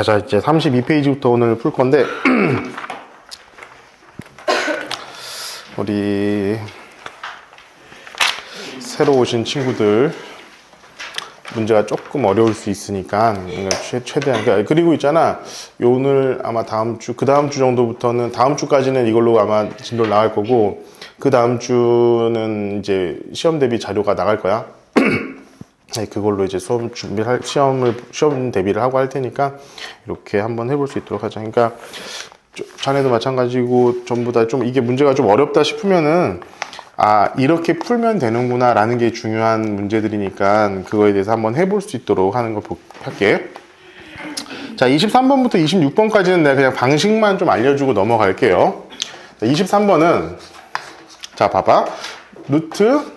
자, 이제 32페이지부터 오늘 풀 건데, 우리 새로 오신 친구들 문제가 조금 어려울 수 있으니까 최대한, 그리고 있잖아, 오늘 아마 다음 주, 그 다음 주 정도부터는, 다음 주까지는 이걸로 아마 진도를 나갈 거고, 그 다음 주는 이제 시험 대비 자료가 나갈 거야. 네, 그걸로 이제 수업 준비할, 시험 대비를 하고 할 테니까 이렇게 한번 해볼 수 있도록 하자. 그러니까 자네도 마찬가지고 전부 다 좀 이게 문제가 좀 어렵다 싶으면은 아, 이렇게 풀면 되는구나 라는 게 중요한 문제들이니까 그거에 대해서 한번 해볼 수 있도록 하는 걸 할게. 자, 23번부터 26번까지는 내가 그냥 방식만 좀 알려주고 넘어갈게요. 23번은 자, 봐봐. 루트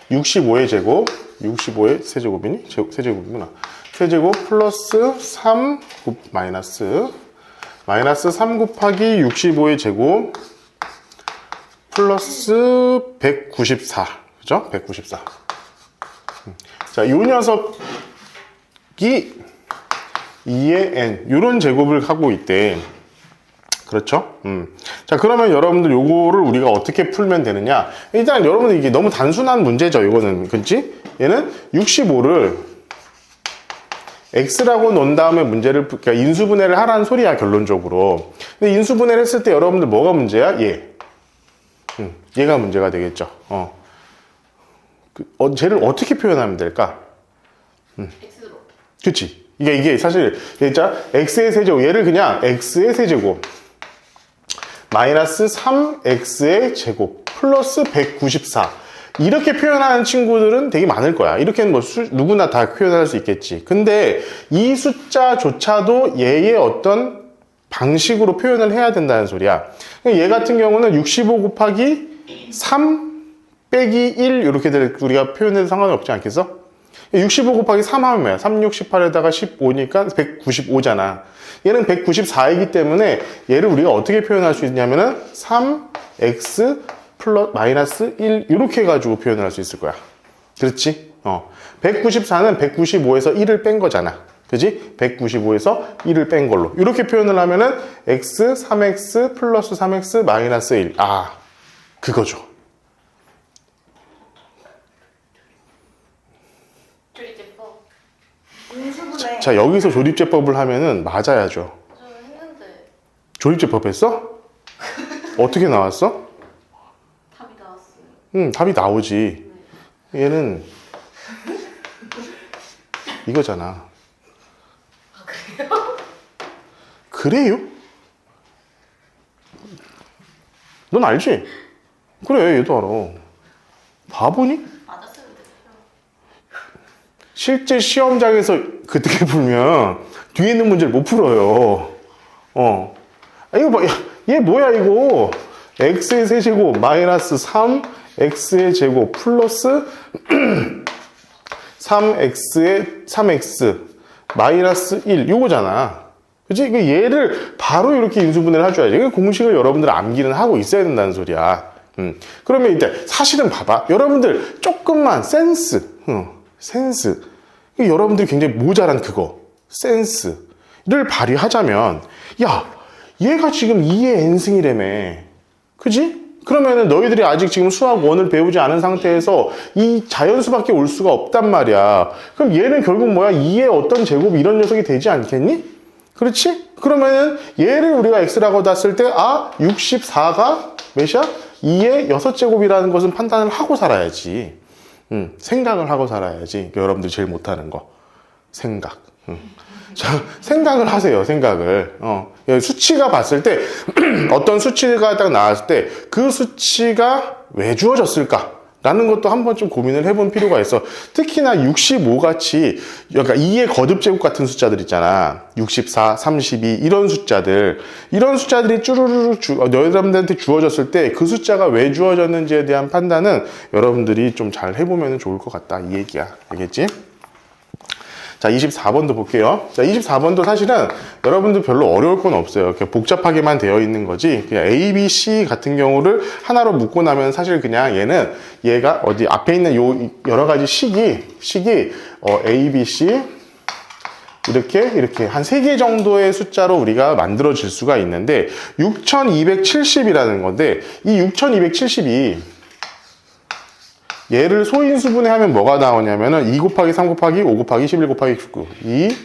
65의 제곱, 65의 세제곱이니? 세제곱이구나. 세제곱 플러스 3 마이너스 3 곱하기 65의 제곱 플러스 194. 그죠? 194. 자, 요 녀석이 2의 n, 요런 제곱을 하고 있대. 그렇죠? 자, 그러면 여러분들 요거를 우리가 어떻게 풀면 되느냐? 일단 여러분들 이게 너무 단순한 문제죠, 요거는. 그치? 얘는 65를 x라고 놓은 다음에 문제를, 그러니까 인수분해를 하라는 소리야, 결론적으로. 근데 인수분해를 했을 때 여러분들 뭐가 문제야? 얘. 얘가 문제가 되겠죠. 쟤를 어떻게 표현하면 될까? x로. 그치? 이게 사실, 진짜 x의 세제곱, 얘를 그냥 x의 세제곱. 마이너스 3x의 제곱 플러스 194 이렇게 표현하는 친구들은 되게 많을 거야. 이렇게는 뭐 누구나 다 표현할 수 있겠지. 근데 이 숫자조차도 얘의 어떤 방식으로 표현을 해야 된다는 소리야. 얘 같은 경우는 65 곱하기 3 빼기 1 이렇게 우리가 표현해도 상관이 없지 않겠어? 65 곱하기 3 하면 뭐야? 3, 6, 18에다가 15니까 195잖아. 얘는 194이기 때문에 얘를 우리가 어떻게 표현할 수 있냐면은 3x 플러스 마이너스 1 이렇게 해가지고 표현을 할 수 있을 거야. 그렇지? 194는 195에서 1을 뺀 거잖아. 그지? 195에서 1을 뺀 걸로. 이렇게 표현을 하면은 x, 3x 플러스 3x 마이너스 1. 아, 그거죠. 조리제법. 인수분해. 자, 여기서 조립제법을 하면은 맞아야죠. 저 했는데 조립제법 했어? 어떻게 나왔어? 답이 나왔어요. 답이 나오지. 얘는 이거잖아. 아, 그래요? 그래요? 넌 알지? 그래, 얘도 알아. 바보니? 맞았어요, 근데. 실제 시험장에서 그렇게 풀면 뒤에 있는 문제를 못 풀어요. 아, 이거 봐. 야, 얘 뭐야, 이거. x의 세제곱 마이너스 3x의 제곱 플러스 3x 마이너스 1 요거잖아. 그치? 얘를 바로 이렇게 인수분해를 해줘야지. 공식을 여러분들 암기는 하고 있어야 된다는 소리야. 그러면 이제 사실은 봐봐. 여러분들 조금만 센스. 여러분들이 굉장히 모자란 그거. 센스를 발휘하자면, 야, 얘가 지금 2의 n승이라며. 그지? 그러면은 너희들이 아직 지금 수학 1을 배우지 않은 상태에서 이 자연수밖에 올 수가 없단 말이야. 그럼 얘는 결국 뭐야? 2의 어떤 제곱 이런 녀석이 되지 않겠니? 그렇지? 그러면은 얘를 우리가 x라고 놨을 때 64가 몇이야? 2의 6제곱이라는 것은 판단을 하고 살아야지. 생각을 하고 살아야지. 여러분들 제일 못하는 거. 생각. 자, 생각을 하세요, 생각을. 수치가 봤을 때, 어떤 수치가 딱 나왔을 때, 그 수치가 왜 주어졌을까? 라는 것도 한번 좀 고민을 해본 필요가 있어. 특히나 65 같이, 그러니까 2의 거듭제곱 같은 숫자들 있잖아. 64, 32, 이런 숫자들이 쭈루루루 여러분들한테 주어졌을 때, 그 숫자가 왜 주어졌는지에 대한 판단은 여러분들이 좀 잘 해보면 좋을 것 같다. 이 얘기야. 알겠지? 자, 24번도 볼게요. 자, 24번도 사실은 여러분들 별로 어려울 건 없어요. 이렇게 복잡하게만 되어 있는 거지. 그냥 A, B, C 같은 경우를 하나로 묶고 나면 사실 그냥 얘가 어디 앞에 있는 요 여러 가지 식이 A, B, C 이렇게 한 3개 정도의 숫자로 우리가 만들어질 수가 있는데 6270이라는 건데 이 6270이 얘를 소인수분해 하면 뭐가 나오냐면은 2 곱하기 3 곱하기 5 곱하기 11 곱하기 19 2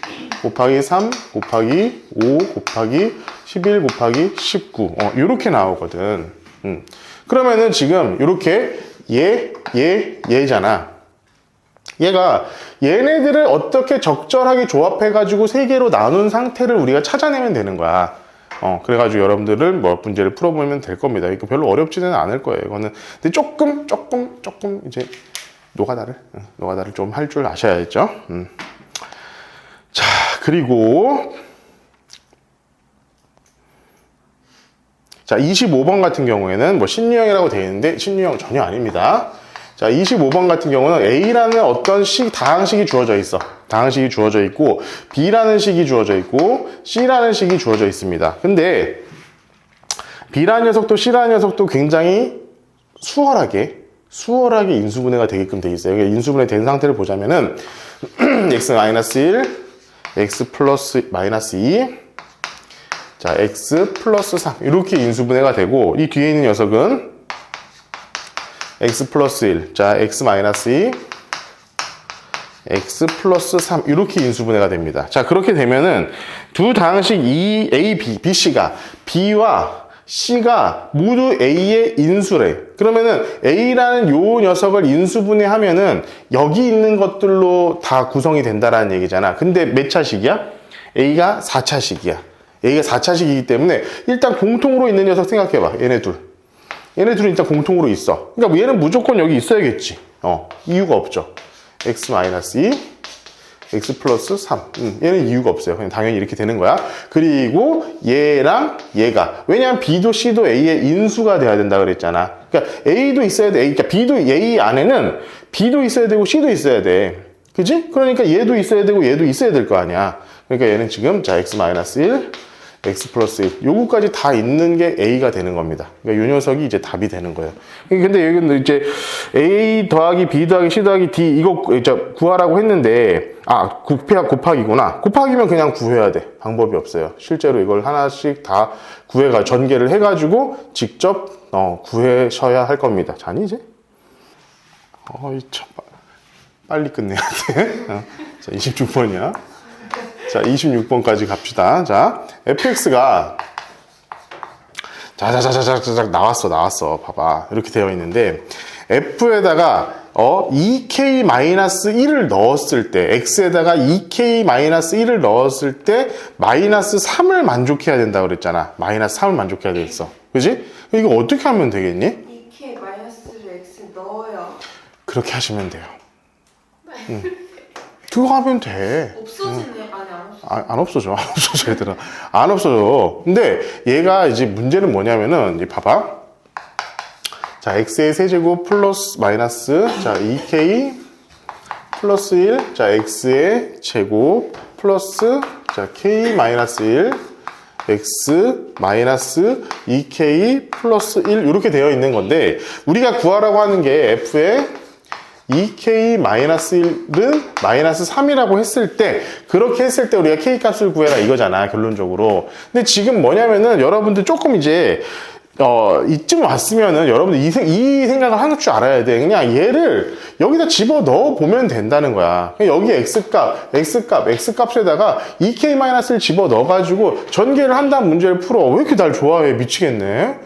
곱하기 3 곱하기 5 곱하기 11 곱하기 19 요렇게 나오거든. 그러면은 지금 요렇게 얘잖아. 얘가 얘네들을 어떻게 적절하게 조합해가지고 3개로 나눈 상태를 우리가 찾아내면 되는 거야. 그래가지고 여러분들을 문제를 풀어보면 될 겁니다. 이거 별로 어렵지는 않을 거예요. 이거는. 근데 조금 이제 노가다를 좀 할 줄 아셔야겠죠. 자, 그리고 자, 25번 같은 경우에는 뭐 신유형이라고 되어 있는데 신유형 전혀 아닙니다. 자, 25번 같은 경우는 A라는 어떤 다항식이 주어져 있어. 다항식이 주어져 있고 B라는 식이 주어져 있고 C라는 식이 주어져 있습니다. 근데 B라는 녀석도 C라는 녀석도 굉장히 수월하게 인수분해가 되게끔 되어 있어요. 인수분해 된 상태를 보자면은 x-1, x 플러스 마이너스 2, 자, x 플러스 3 이렇게 인수분해가 되고 이 뒤에 있는 녀석은 x 플러스 1, 자, x 마이너스 2, x 플러스 3 이렇게 인수분해가 됩니다. 자, 그렇게 되면은 두 다항식 A, B, C가 B와 C가 모두 A의 인수래. 그러면은 A라는 요 녀석을 인수분해하면은 여기 있는 것들로 다 구성이 된다라는 얘기잖아. 근데 몇 차식이야? A가 4차식이야. A가 4차식이기 때문에 일단 공통으로 있는 녀석 생각해봐. 얘네 둘은 일단 공통으로 있어. 그러니까 얘는 무조건 여기 있어야겠지. 이유가 없죠. x-2, x 플러스 3. 얘는 이유가 없어요. 그냥 당연히 이렇게 되는 거야. 그리고 얘랑 얘가. 왜냐하면 B도 C도 A의 인수가 돼야 된다 그랬잖아. 그러니까 A도 있어야 돼. 그러니까 B도 A 안에는 B도 있어야 되고 C도 있어야 돼. 그지? 그러니까 얘도 있어야 되고 얘도 있어야 될 거 아니야. 그러니까 얘는 지금 자 x-1, x 플러스 1 요거까지 다 있는 게 A가 되는 겁니다. 그러니까 요 녀석이 이제 답이 되는 거예요. 근데 여기는 이제 A 더하기 B 더하기 C 더하기 D 이거 구하라고 했는데 곱하기구나. 곱하기면 그냥 구해야 돼. 방법이 없어요. 실제로 이걸 하나씩 다 전개를 해가지고 직접 구해셔야 할 겁니다. 자니 이제? 참 빨리 끝내야 돼. 자, 26번이야. 자, 26번까지 갑시다. 자, fx가 자자자자자자 나왔어. 봐봐. 이렇게 되어 있는데 f에다가 2k-1을 넣었을 때 x에다가 2k-1을 넣었을 때 마이너스 3을 만족해야 된다고 그랬잖아. 마이너스 3을 만족해야 됐어. 그지? 이거 어떻게 하면 되겠니? 2k 마이너스를 x 넣어요. 그렇게 하시면 돼요. 그거 하면 돼. 없어지네. 아니 안 안 없어져. 없어져. 안 없어져, 얘들아. 안 없어져. 근데 얘가 이제 문제는 뭐냐면은, 이제 봐봐. 자, x의 세제곱 플러스 마이너스, 자, 2k 플러스 1, 자, x의 제곱 플러스, 자, k 마이너스 1, x 마이너스 2k 플러스 1, 이렇게 되어 있는 건데, 우리가 구하라고 하는 게 f의 2k-1은 마이너스 3이라고 했을 때, 그렇게 했을 때 우리가 k 값을 구해라 이거잖아, 결론적으로. 근데 지금 뭐냐면은 여러분들 조금 이제 이쯤 왔으면은 여러분들 이 생각을 하는 줄 알아야 돼. 그냥 얘를 여기다 집어 넣어 보면 된다는 거야. 여기 x값에다가 2k-를 집어 넣어가지고 전개를 한다는 문제를 풀어. 왜 이렇게 날 좋아해? 미치겠네.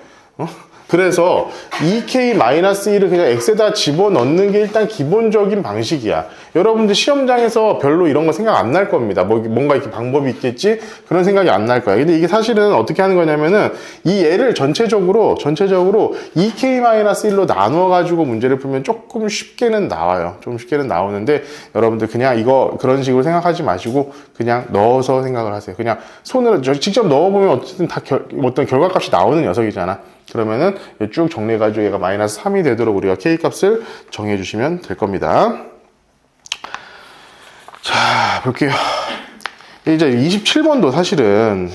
그래서 2k-1을 그냥 x에다 집어넣는 게 일단 기본적인 방식이야. 여러분들 시험장에서 별로 이런 거 생각 안 날 겁니다. 뭔가 이렇게 방법이 있겠지? 그런 생각이 안 날 거야. 근데 이게 사실은 어떻게 하는 거냐면은 이 얘를 전체적으로 2k-1로 나누어가지고 문제를 풀면 조금 쉽게는 나와요. 좀 쉽게는 나오는데 여러분들 그냥 이거 그런 식으로 생각하지 마시고 그냥 넣어서 생각을 하세요. 그냥 손으로 직접 넣어보면 어쨌든 다 어떤 결과값이 나오는 녀석이잖아. 그러면은 쭉 정리해가지고 얘가 마이너스 3이 되도록 우리가 K값을 정해주시면 될 겁니다. 자, 볼게요. 이제 27번도 사실은,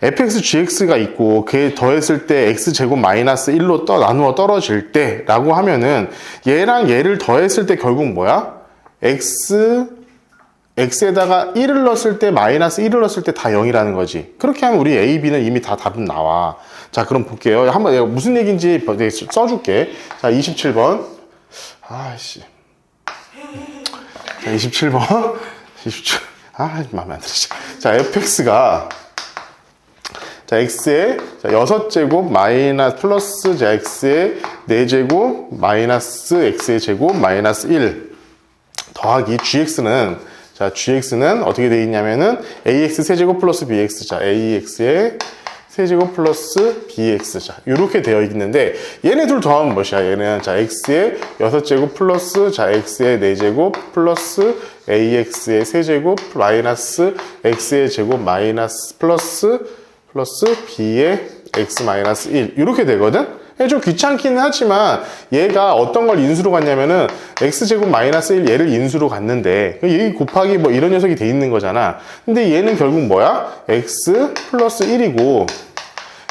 fx, gx가 있고, 그에 더했을 때 x제곱 마이너스 1로 나누어 떨어질 때, 라고 하면은, 얘랑 얘를 더했을 때 결국 뭐야? x x에다가 1을 넣었을 때 마이너스 1을 넣었을 때 다 0이라는 거지. 그렇게 하면 우리 a, b는 이미 다 답은 나와. 자, 그럼 볼게요. 한번 내가 무슨 얘기인지 써줄게. 자, 27번. 아씨. 자, 27번. 27. 마음에 안 들지. 자, fx가 자, x의 6제곱 마이너스 플러스 자, x의 4제곱 마이너스 x의 제곱 마이너스 1 더하기 gx는 자, gx는 어떻게 되어 있냐면은 ax 세제곱 플러스 bx 자, ax의 세제곱 플러스 bx 자, 이렇게 되어 있는데 얘네 둘 더하면 무엇이야? 얘는 자, x의 6제곱 플러스 자, x의 4제곱 플러스 ax의 세제곱 마이너스 x의 제곱 마이너스 플러스 b의 x 마이너스 1 이렇게 되거든? 좀 귀찮기는 하지만 얘가 어떤 걸 인수로 갔냐면은 x제곱 마이너스 1 얘를 인수로 갔는데 얘 곱하기 뭐 이런 녀석이 돼 있는 거잖아. 근데 얘는 결국 뭐야? x 플러스 1이고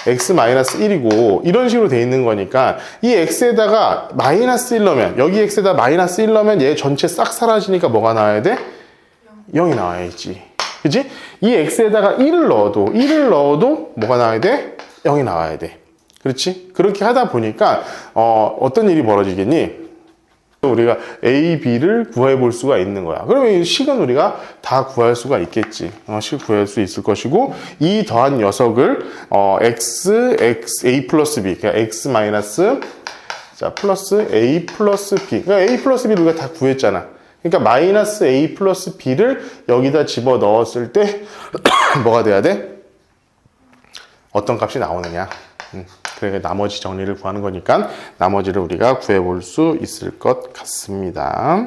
x 마이너스 1이고 이런 식으로 돼 있는 거니까 이 x에다가 마이너스 1 넣으면 여기 x에다 마이너스 1 넣으면 얘 전체 싹 사라지니까 뭐가 나와야 돼? 0이 나와야지. 그치? 이 x에다가 1을 넣어도 뭐가 나와야 돼? 0이 나와야 돼. 그렇지? 그렇게 하다 보니까 어떤 일이 벌어지겠니? 우리가 A, B를 구해 볼 수가 있는 거야. 그러면 이 식은 우리가 다 구할 수가 있겠지. 식 구할 수 있을 것이고 이 더한 녀석을 A 플러스 B 그러니까 X 마이너스 자 플러스 A 플러스 B 그러니까 A 플러스 B를 우리가 다 구했잖아. 그러니까 마이너스 A 플러스 B를 여기다 집어 넣었을 때 뭐가 돼야 돼? 어떤 값이 나오느냐. 그러니까 나머지 정리를 구하는 거니까 나머지를 우리가 구해볼 수 있을 것 같습니다.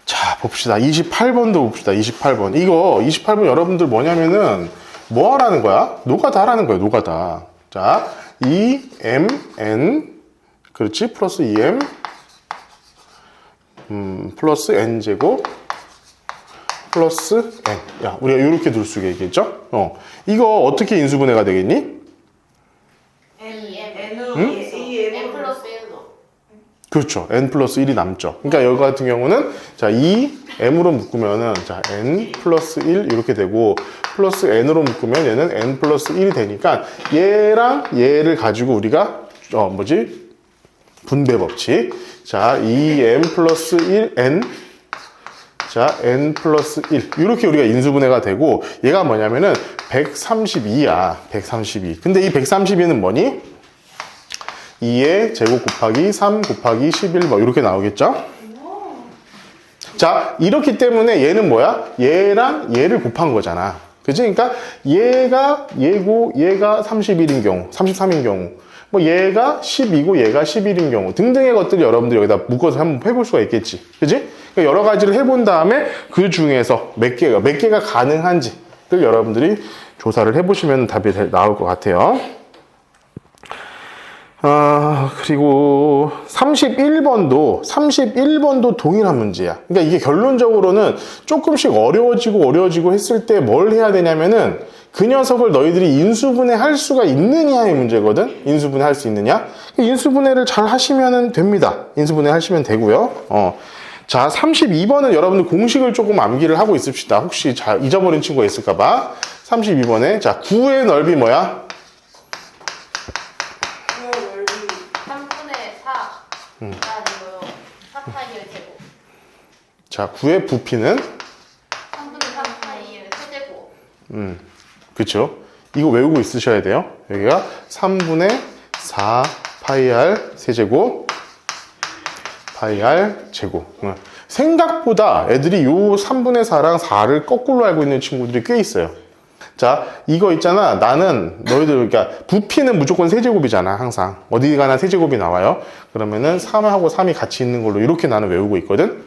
자, 봅시다. 28번도 봅시다. 28번. 이거 28번 여러분들 뭐냐면은 뭐 하라는 거야? 노가다 하라는 거야. 노가다. 자, 2mn 그렇지? 플러스 2m 플러스 n제곱 플러스 n. 야, 우리가 이렇게 둘 수가 있겠죠? 이거 어떻게 인수분해가 되겠니? n 플러스 1로. 그렇죠. n 플러스 1이 남죠. 그러니까 여기 같은 경우는 자, 2m으로 묶으면은 자, n 플러스 1 이렇게 되고 플러스 n으로 묶으면 얘는 n 플러스 1이 되니까 얘랑 얘를 가지고 우리가 분배 법칙. 자, 2m 플러스 1n 자, n 플러스 1 이렇게 우리가 인수분해가 되고 얘가 뭐냐면은 132야. 132. 근데 이 132는 뭐니? 2의 제곱 곱하기 3 곱하기 11 뭐 이렇게 나오겠죠? 자, 이렇기 때문에 얘는 뭐야? 얘랑 얘를 곱한 거잖아. 그치? 그러니까 얘가 얘고 얘가 31인 경우, 33인 경우 뭐 얘가 10이고 얘가 11인 경우 등등의 것들을 여러분들이 여기다 묶어서 한번 해볼 수가 있겠지. 그치? 그러니까 여러 가지를 해본 다음에 그 중에서 몇 개가 가능한지를 여러분들이 조사를 해보시면 답이 나올 것 같아요. 그리고 31번도 동일한 문제야. 그러니까 이게 결론적으로는 조금씩 어려워지고 했을 때 뭘 해야 되냐면은 그 녀석을 너희들이 인수분해 할 수가 있느냐의 문제거든? 인수분해 할 수 있느냐? 인수분해를 잘 하시면 됩니다. 인수분해 하시면 되고요. 자, 32번은 여러분들 공식을 조금 암기를 하고 있읍시다. 혹시 잘 잊어버린 친구가 있을까봐. 32번에 자, 9의 넓이 뭐야? 3분의 4가 되고요. 4파이의 제곱. 자, 9의 부피는 3분의 3파이의 세제곱. 그쵸? 이거 외우고 있으셔야 돼요. 여기가 3분의 4 파이 r 세제곱 파이 r 제곱. 생각보다 애들이 요 3분의 4랑 4를 거꾸로 알고 있는 친구들이 꽤 있어요. 자, 이거 있잖아. 나는 너희들 그러니까 부피는 무조건 세제곱이잖아. 항상 어디 가나 세제곱이 나와요. 그러면은 3하고 3이 같이 있는 걸로 이렇게 나는 외우고 있거든.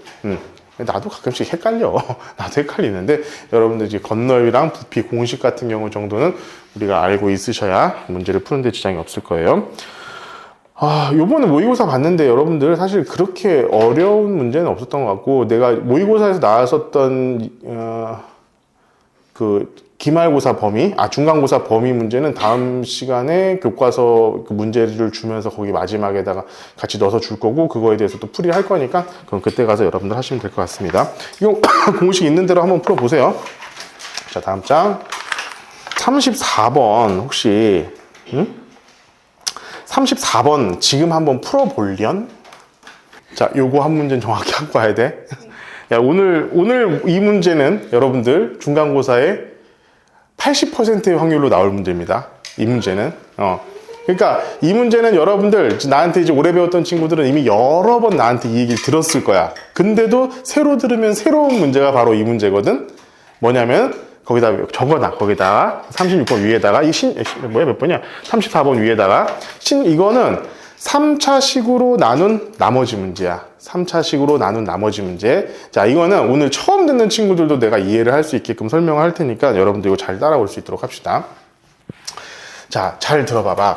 나도 가끔씩 헷갈려. 나도 헷갈리는데 여러분들 이제 겉넓이랑 부피 공식 같은 경우 정도는 우리가 알고 있으셔야 문제를 푸는데 지장이 없을 거예요. 요번에 모의고사 봤는데 여러분들 사실 그렇게 어려운 문제는 없었던 것 같고 내가 모의고사에서 나왔었던 기말고사 범위, 중간고사 범위 문제는 다음 시간에 교과서 그 문제를 주면서 거기 마지막에다가 같이 넣어서 줄 거고, 그거에 대해서 또 풀이를 할 거니까, 그럼 그때 가서 여러분들 하시면 될 것 같습니다. 이거 공식 있는 대로 한번 풀어보세요. 자, 다음 장. 34번, 혹시, 34번 지금 한번 풀어볼련? 자, 요거 한 문제는 정확히 하고 와야 돼. 야, 오늘 이 문제는 여러분들 중간고사에 80%의 확률로 나올 문제입니다. 이 문제는. 그러니까 이 문제는 여러분들, 나한테 이제 오래 배웠던 친구들은 이미 여러 번 나한테 이 얘기를 들었을 거야. 근데도 새로 들으면 새로운 문제가 바로 이 문제거든. 뭐냐면, 거기다 적어놔. 거기다가 36번 위에다가 몇 번이야? 34번 위에다가 이거는 3차식으로 나눈 나머지 문제야. 3차식으로 나눈 나머지 문제. 자, 이거는 오늘 처음 듣는 친구들도 내가 이해를 할 수 있게끔 설명을 할 테니까 여러분들 이거 잘 따라올 수 있도록 합시다. 자, 잘 들어봐봐.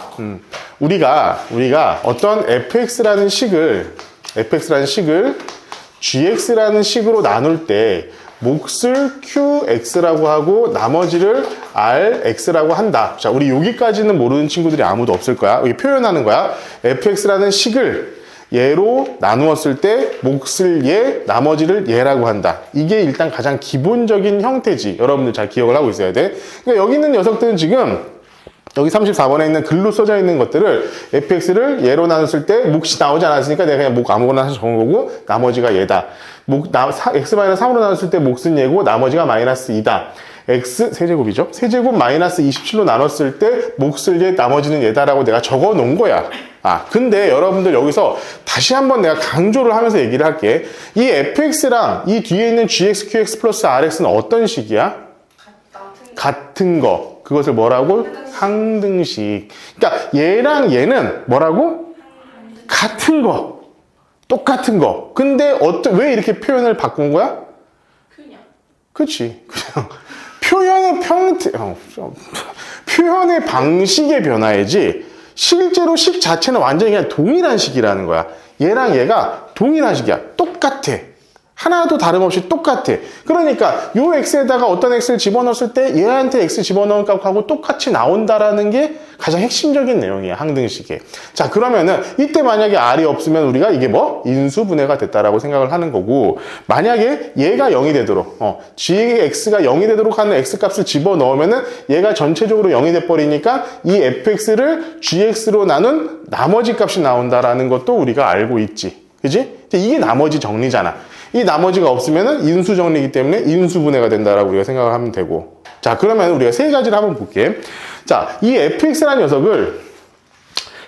우리가 어떤 fx라는 식을 gx라는 식으로 나눌 때 몫을 qx라고 하고 나머지를 rx라고 한다. 자, 우리 여기까지는 모르는 친구들이 아무도 없을 거야. 여기 표현하는 거야. fx라는 식을 얘로 나누었을 때 몫을 얘, 나머지를 얘라고 한다. 이게 일단 가장 기본적인 형태지. 여러분들 잘 기억을 하고 있어야 돼. 그러니까 여기 있는 녀석들은 지금 여기 34번에 있는 글로 써져 있는 것들을 fx를 얘로 나눴을 때 몫이 나오지 않았으니까 내가 그냥 몫 아무거나 해서 적은 거고 나머지가 얘다. x-3으로 나눴을 때 몫은 얘고 나머지가 마이너스 2다. x 세제곱이죠. 세제곱 마이너스 27로 나눴을 때 몫을 얘, 나머지는 얘다라고 내가 적어 놓은 거야. 근데 여러분들 여기서 다시 한번 내가 강조를 하면서 얘기를 할게. 이 fx랑 이 뒤에 있는 gx, qx 플러스 rx는 어떤 식이야? 같은 거. 그것을 뭐라고? 항등식. 그러니까 얘랑 얘는 뭐라고? 같은 거. 똑같은 거. 근데 왜 이렇게 표현을 바꾼 거야? 그냥. 그치. 그냥 표현의 방식의 변화이지 실제로 식 자체는 완전히 그냥 동일한 식이라는 거야. 얘랑 얘가 동일한 식이야. 똑같아. 하나도 다름없이 똑같아. 그러니까 요 x에다가 어떤 x를 집어넣었을 때 얘한테 x 집어넣은 값하고 똑같이 나온다라는 게 가장 핵심적인 내용이야. 항등식에. 자, 그러면은 이때 만약에 r이 없으면 우리가 이게 인수분해가 됐다라고 생각을 하는 거고, 만약에 얘가 0이 되도록 gx가 0이 되도록 하는 x값을 집어넣으면은 얘가 전체적으로 0이 돼버리니까 이 fx를 gx로 나눈 나머지 값이 나온다라는 것도 우리가 알고 있지. 그지? 이게 나머지 정리잖아. 이 나머지가 없으면은 인수정리이기 때문에 인수분해가 된다라고 우리가 생각을 하면 되고. 자, 그러면 우리가 세 가지를 한번 볼게. 자, 이 fx라는 녀석을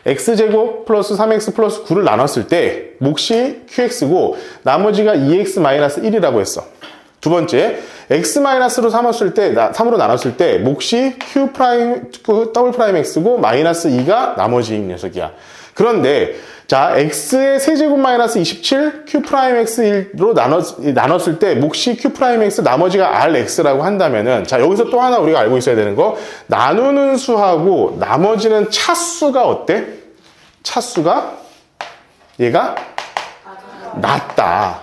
x제곱 플러스 3x 플러스 9를 나눴을 때 몫이 qx고 나머지가 2x-1이라고 했어. 두 번째, x-로 3으로 나눴을 때 몫이 q'x고 마이너스 2가 나머지인 녀석이야. 그런데 자, x의 세제곱 마이너스 27 q'x로 나눴을 때 몫이 q'x 나머지가 rx라고 한다면은, 자, 여기서 또 하나 우리가 알고 있어야 되는 거, 나누는 수하고 나머지는 차수가 어때? 차수가 얘가 낮다.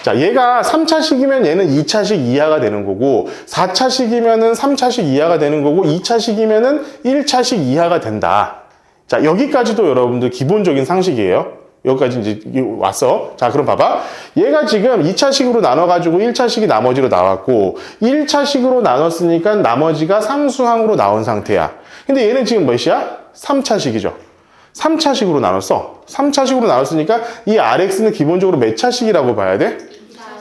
자, 얘가 3차식이면 얘는 2차식 이하가 되는 거고, 4차식이면은 3차식 이하가 되는 거고, 2차식이면은 1차식 이하가 된다. 자, 여기까지도 여러분들 기본적인 상식이에요. 여기까지 이제 왔어. 자, 그럼 봐봐. 얘가 지금 2차식으로 나눠가지고 1차식이 나머지로 나왔고, 1차식으로 나눴으니까 나머지가 상수항으로 나온 상태야. 근데 얘는 지금 몇이야? 3차식이죠. 3차식으로 나눴어. 3차식으로 나눴으니까 이 RX는 기본적으로 몇 차식이라고 봐야 돼?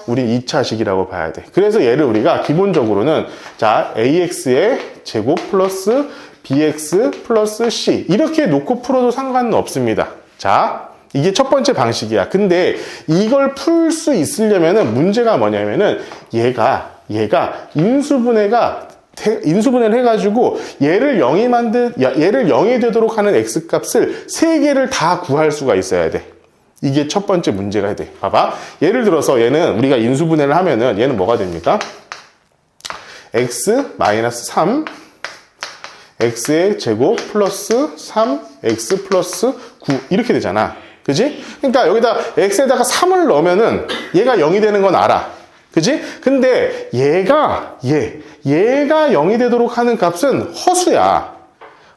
우리 2차식이라고 봐야 돼. 그래서 얘를 우리가 기본적으로는, 자, AX의 제곱 플러스 bx 플러스 c 이렇게 놓고 풀어도 상관은 없습니다. 자, 이게 첫 번째 방식이야. 근데 이걸 풀 수 있으려면은 문제가 뭐냐면은 얘가 인수분해를 해가지고 얘를 0이 되도록 하는 x값을 3개를 다 구할 수가 있어야 돼. 이게 첫 번째 문제가 돼. 봐봐. 예를 들어서 얘는 우리가 인수분해를 하면은 얘는 뭐가 됩니까? x-3 x의 제곱 플러스 3x 플러스 9 이렇게 되잖아. 그지? 그러니까 여기다 x에다가 3을 넣으면은 얘가 0이 되는 건 알아. 그지? 근데 얘가 0이 되도록 하는 값은 허수야.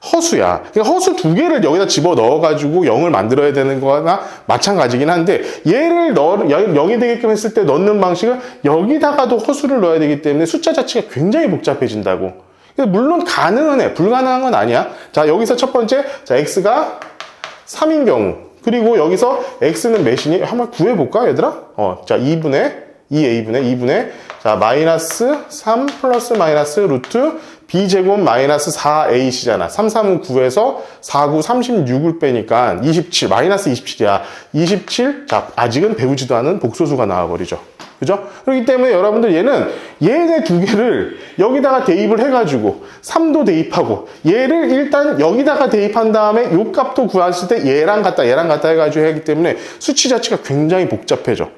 그러니까 허수 두 개를 여기다 집어 넣어가지고 0을 만들어야 되는 거나 마찬가지긴 한데, 얘를 0이 되게끔 했을 때 넣는 방식은 여기다가도 허수를 넣어야 되기 때문에 숫자 자체가 굉장히 복잡해진다고. 물론 가능은 해. 불가능한 건 아니야. 자, 여기서 첫 번째, 자, x가 3인 경우. 그리고 여기서 x는 몇이니? 한번 구해볼까, 얘들아? 자, 2분의, 자, 마이너스 3 플러스 마이너스 루트 b제곱 마이너스 4ac잖아. 3, 3은 9에서 4, 9, 36을 빼니까 27, 마이너스 27이야. 27, 자, 아직은 배우지도 않은 복소수가 나와버리죠. 그죠? 그렇기 때문에 여러분들 얘네 두 개를 여기다가 대입을 해가지고 3도 대입하고 얘를 일단 여기다가 대입한 다음에 요 값도 구했을 때 얘랑 같다 해가지고 하기 때문에 수치 자체가 굉장히 복잡해져.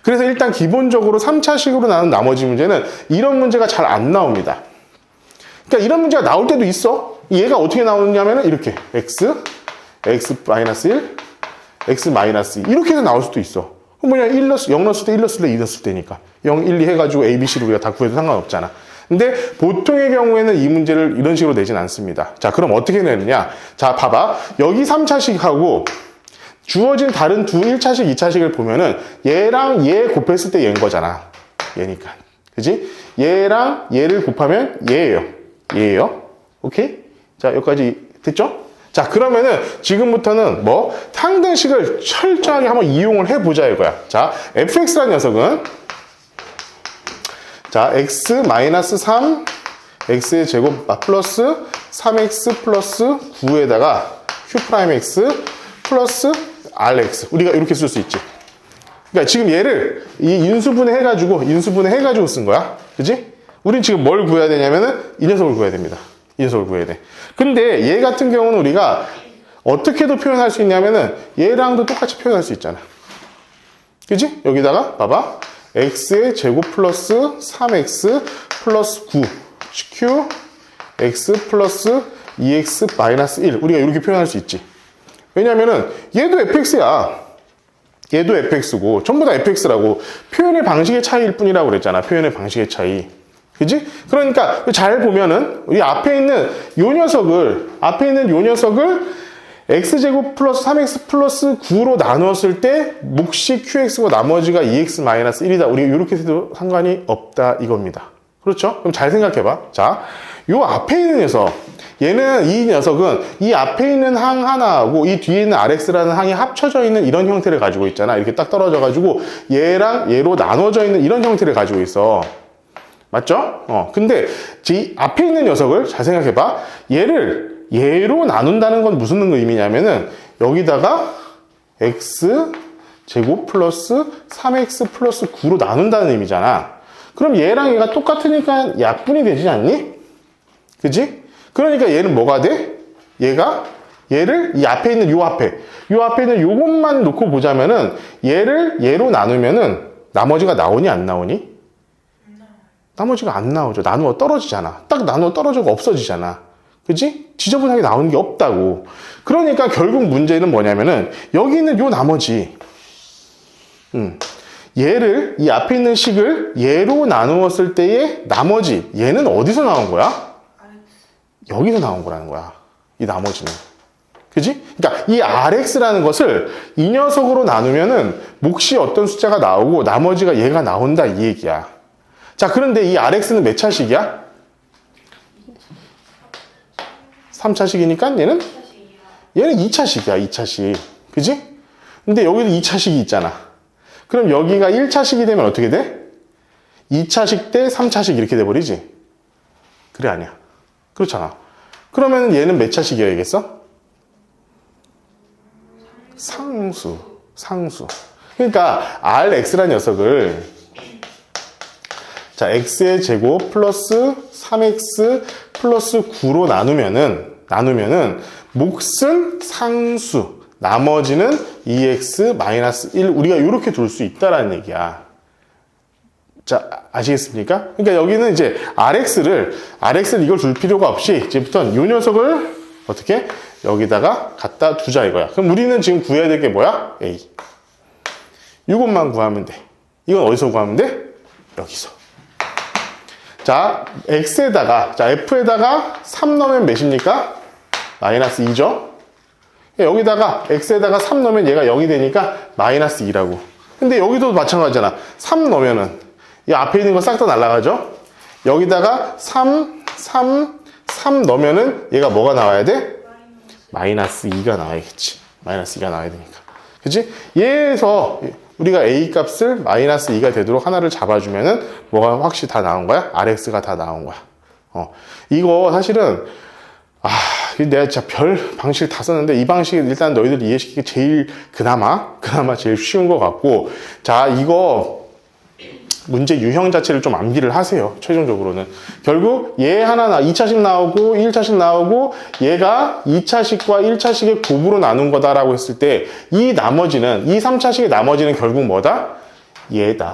그래서 일단 기본적으로 3차식으로 나눈 나머지 문제는 이런 문제가 잘 안 나옵니다. 그러니까 이런 문제가 나올 때도 있어. 얘가 어떻게 나오냐면은 이렇게 x 마이너스 1, x 마이너스 2 이렇게 해서 나올 수도 있어. 그럼 뭐냐, 0 넣었을 때 1 넣었을 때 2 넣었을 때니까 0, 1, 2 해가지고 A, B, C를 우리가 다 구해도 상관없잖아. 근데 보통의 경우에는 이 문제를 이런 식으로 내진 않습니다. 자, 그럼 어떻게 내느냐? 자, 봐봐. 여기 3차식하고 주어진 다른 두 1차식, 2차식을 보면은 얘랑 얘 곱했을 때 얘인 거잖아. 얘니까. 그지? 얘랑 얘를 곱하면 얘예요. 오케이? 자, 여기까지 됐죠? 자, 그러면은 지금부터는 상등식을 철저하게 한번 이용을 해보자 이거야. 자, fx라는 녀석은 자, x-3 x의 제곱 플러스 3x 플러스 9에다가 q'x 플러스 rx 우리가 이렇게 쓸 수 있지. 그러니까 지금 얘를 이 인수분해 해가지고 쓴 거야. 그지? 우린 지금 뭘 구해야 되냐면은 이 녀석을 구해야 됩니다. 이 녀석을 구해야 돼. 근데 얘 같은 경우는 우리가 어떻게도 표현할 수 있냐면은 얘랑도 똑같이 표현할 수 있잖아. 그지? 여기다가 봐봐. x의 제곱 플러스 3x 플러스 9 q x 플러스 2x 마이너스 1 우리가 이렇게 표현할 수 있지. 왜냐면은 얘도 fx야. 얘도 fx고 전부 다 fx라고. 표현의 방식의 차이일 뿐이라고 그랬잖아. 표현의 방식의 차이. 그지? 그러니까 잘 보면은 우리 앞에 있는 요 녀석을 x제곱 플러스 3x 플러스 9로 나누었을 때 몫이 qx고 나머지가 2x 마이너스 1이다. 우리 이렇게 해도 상관이 없다 이겁니다. 그렇죠? 그럼 잘 생각해봐. 자, 요 앞에 있는 녀석, 이 녀석은 이 앞에 있는 항 하나하고 이 뒤에 있는 rx라는 항이 합쳐져 있는 이런 형태를 가지고 있잖아. 이렇게 딱 떨어져가지고 얘랑 얘로 나눠져 있는 이런 형태를 가지고 있어. 맞죠? 근데 이 앞에 있는 녀석을 잘 생각해봐. 얘로 나눈다는 건 무슨 의미냐면은 여기다가 x 제곱 플러스 3x 플러스 9로 나눈다는 의미잖아. 그럼 얘랑 얘가 똑같으니까 약분이 되지 않니? 그지? 그러니까 얘는 뭐가 돼? 얘를 이 앞에 있는 요 앞에 있는 요것만 놓고 보자면은 얘를 얘로 나누면은 나머지가 나오니 안 나오니? 나머지가 안 나오죠. 나누어 떨어지잖아. 딱 나누어 떨어져가 없어지잖아. 그지? 지저분하게 나오는 게 없다고. 그러니까 결국 문제는 뭐냐면은 여기 있는 요 나머지 얘를 이 앞에 있는 식을 얘로 나누었을 때의 나머지 얘는 어디서 나온 거야? 여기서 나온 거라는 거야. 이 나머지는. 그지? 그러니까 이 rx라는 것을 이 녀석으로 나누면은 몫이 어떤 숫자가 나오고 나머지가 얘가 나온다 이 얘기야. 자, 그런데 이 rx는 몇 차식이야? 3차식이니까 얘는 2차식이야, 2차식. 그지? 근데 여기도 2차식이 있잖아. 그럼 여기가 1차식이 되면 어떻게 돼? 2차식 대 3차식 이렇게 돼버리지? 그래, 아니야. 그렇잖아. 그러면 얘는 몇 차식이어야겠어? 상수. 그러니까 rx라는 녀석을 자, x의 제곱 플러스 3x 플러스 9로 나누면은 몫은 상수, 나머지는 2x 마이너스 1 우리가 이렇게 둘 수 있다라는 얘기야. 자, 아시겠습니까? 그러니까 여기는 이제 rx를 이걸 둘 필요가 없이 이제부터는 이 녀석을 어떻게 여기다가 갖다 두자 이거야. 그럼 우리는 지금 구해야 될 게 뭐야? a. 이것만 구하면 돼. 이건 어디서 구하면 돼? 여기서. 자, x에다가, 자, f에다가 3 넣으면 몇입니까? 마이너스 2죠? 여기다가 x에다가 3 넣으면 얘가 0이 되니까 마이너스 2라고. 근데 여기도 마찬가지잖아. 3 넣으면은 이 앞에 있는 거 싹 다 날아가죠? 여기다가 3 넣으면은 얘가 뭐가 나와야 돼? 마이너스 2가 나와야겠지. 마이너스 2가 나와야 되니까. 그치? 얘에서 우리가 a 값을 마이너스 2가 되도록 하나를 잡아주면은 뭐가 확실히 다 나온 거야? rx가 다 나온 거야. 이거 사실은 내가 진짜 별 방식을 다 썼는데 이 방식이 일단 너희들 이해시키기 제일 그나마 제일 쉬운 것 같고, 자, 이거 문제 유형 자체를 좀 암기를 하세요. 최종적으로는 결국 얘 하나 2차식 나오고 1차식 나오고 얘가 2차식과 1차식의 곱으로 나눈 거다라고 했을 때 이 나머지는 이 3차식의 나머지는 결국 뭐다? 얘다.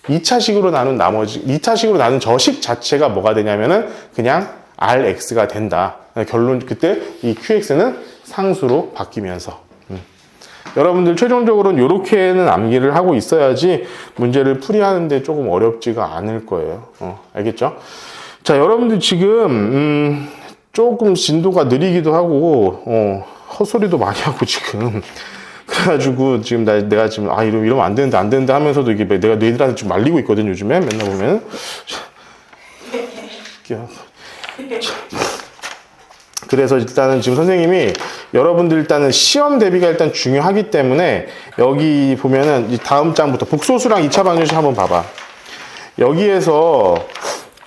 2차식으로 나눈 저식 자체가 뭐가 되냐면은 그냥 rx가 된다. 결론, 그때 이 qx는 상수로 바뀌면서. 여러분들 최종적으로는 이렇게는 암기를 하고 있어야지 문제를 풀이하는데 조금 어렵지가 않을 거예요. 알겠죠? 자, 여러분들 지금 조금 진도가 느리기도 하고 헛소리도 많이 하고 지금 그래가지고 지금 내가 지금 이러면 안 되는데 하면서도 이게 내가 너희들한테 좀 말리고 있거든 요즘에 맨날 보면. 그래서 일단은 지금 선생님이 여러분들 일단은 시험 대비가 일단 중요하기 때문에 여기 보면은 이 다음 장부터 복소수랑 2차 방정식 한번 봐봐. 여기에서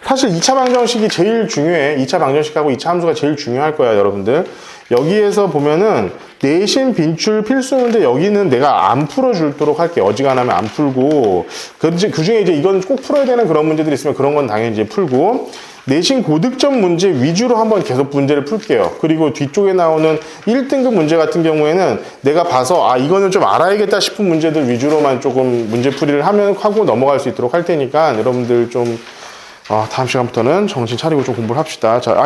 사실 2차 방정식이 제일 중요해. 2차 방정식하고 2차 함수가 제일 중요할 거야, 여러분들. 여기에서 보면은 내신 빈출 필수 문제 여기는 내가 안 풀어주도록 할게. 어지간하면 안 풀고. 그 중에 이제 이건 꼭 풀어야 되는 그런 문제들이 있으면 그런 건 당연히 이제 풀고. 내신 고득점 문제 위주로 한번 계속 문제를 풀게요. 그리고 뒤쪽에 나오는 1등급 문제 같은 경우에는 내가 봐서 이거는 좀 알아야겠다 싶은 문제들 위주로만 조금 문제풀이를 하고 넘어갈 수 있도록 할 테니까 여러분들 좀 다음 시간부터는 정신 차리고 좀 공부를 합시다. 자,